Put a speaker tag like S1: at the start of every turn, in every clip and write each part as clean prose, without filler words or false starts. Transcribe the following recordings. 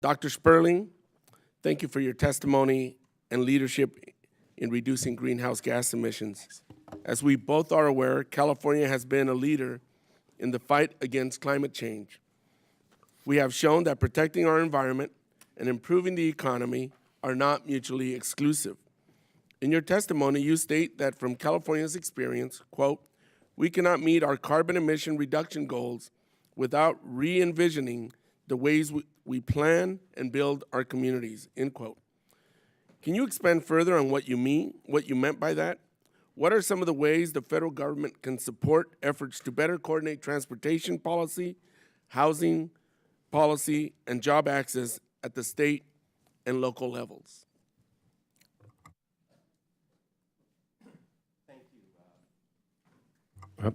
S1: Dr. Sperling, thank you for your testimony and leadership in reducing greenhouse gas emissions. As we both are aware, California has been a leader in the fight against climate change. We have shown that protecting our environment and improving the economy are not mutually exclusive. In your testimony, you state that from California's experience, quote, "We cannot meet our carbon emission reduction goals without re-envisioning the ways we plan and build our communities," end quote. Can you expand further on what you meant by that? What are some of the ways the federal government can support efforts to better coordinate transportation policy, housing policy, and job access at the state and local levels?
S2: Thank you.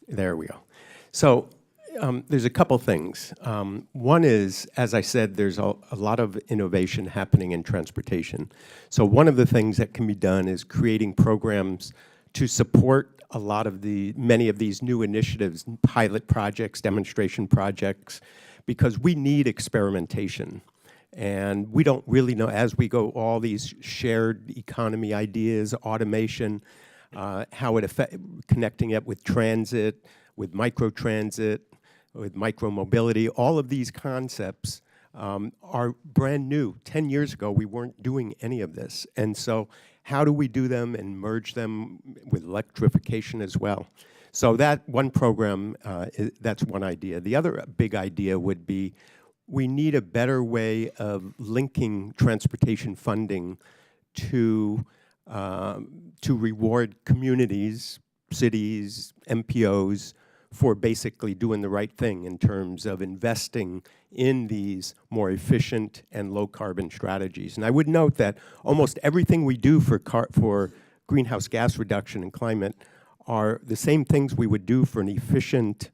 S2: There we go. So there's a couple things. One is, as I said, there's a lot of innovation happening in transportation. So one of the things that can be done is creating programs to support a lot of many of these new initiatives, pilot projects, demonstration projects, because we need experimentation. And we don't really know, as we go, all these shared economy ideas, automation, how it affects, connecting it with transit, with microtransit, with micromobility, all of these concepts are brand new. 10 years ago, we weren't doing any of this. And so how do we do them and merge them with electrification as well? So that one program, that's one idea. The other big idea would be we need a better way of linking transportation funding to reward communities, cities, MPOs, for basically doing the right thing in terms of investing in these more efficient and low-carbon strategies. And I would note that almost everything we do for greenhouse gas reduction and climate are the same things we would do for an efficient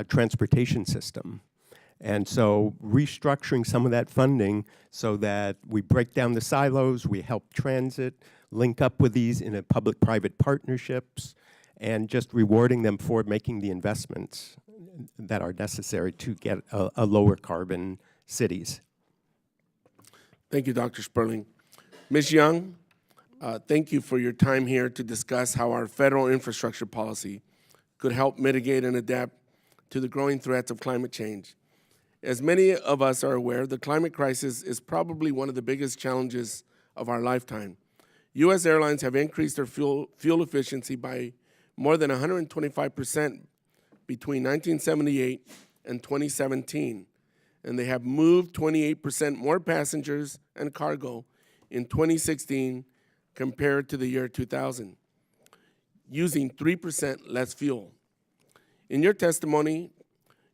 S2: transportation system. And so restructuring some of that funding so that we break down the silos, we help transit, link up with these in a public-private partnerships, and just rewarding them for making the investments that are necessary to get a lower carbon cities.
S1: Thank you, Dr. Sperling. Ms. Young, thank you for your time here to discuss how our federal infrastructure policy could help mitigate and adapt to the growing threats of climate change. As many of us are aware, the climate crisis is probably one of the biggest challenges of our lifetime. U.S. airlines have increased their fuel efficiency by more than 125% between 1978 and 2017, and they have moved 28% more passengers and cargo in 2016 compared to the year 2000, using 3% less fuel. In your testimony,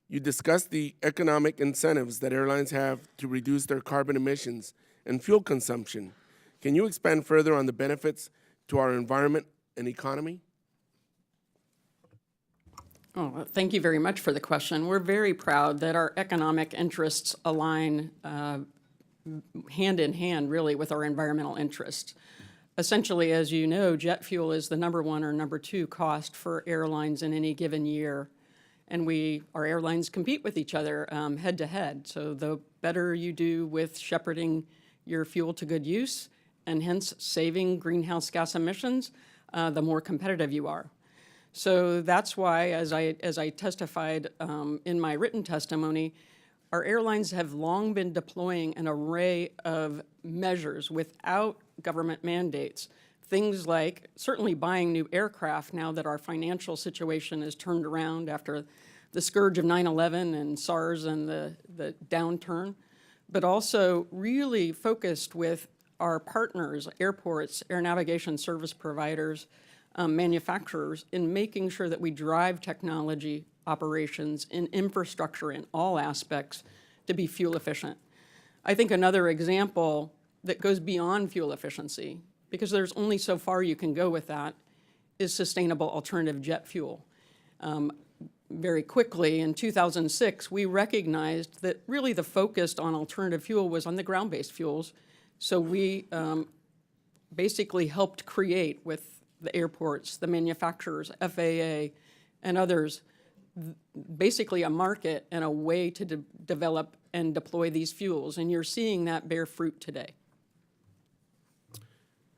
S1: you discussed the economic incentives that airlines have to reduce their carbon emissions and fuel consumption. Can you expand further on the benefits to our environment and economy?
S3: Oh, thank you very much for the question. We're very proud that our economic interests align hand in hand, really, with our environmental interests. Essentially, as you know, jet fuel is the #1 or #2 cost for airlines in any given year. And our airlines compete with each other head to head. So the better you do with shepherding your fuel to good use, and hence saving greenhouse gas emissions, the more competitive you are. So that's why, as I testified in my written testimony, our airlines have long been deploying an array of measures without government mandates. Things like certainly buying new aircraft now that our financial situation is turned around after the scourge of 9/11 and SARS and the downturn, but also really focused with our partners, airports, air navigation service providers, manufacturers, in making sure that we drive technology operations and infrastructure in all aspects to be fuel efficient. I think another example that goes beyond fuel efficiency, because there's only so far you can go with that, is sustainable alternative jet fuel. Very quickly, in 2006, we recognized that really the focus on alternative fuel was on the ground-based fuels. So we basically helped create with the airports, the manufacturers, FAA, and others, basically a market and a way to develop and deploy these fuels, and you're seeing that bear fruit today.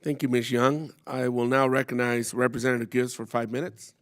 S1: Thank you, Ms. Young. I will now recognize Representative Gibbs for 5 minutes.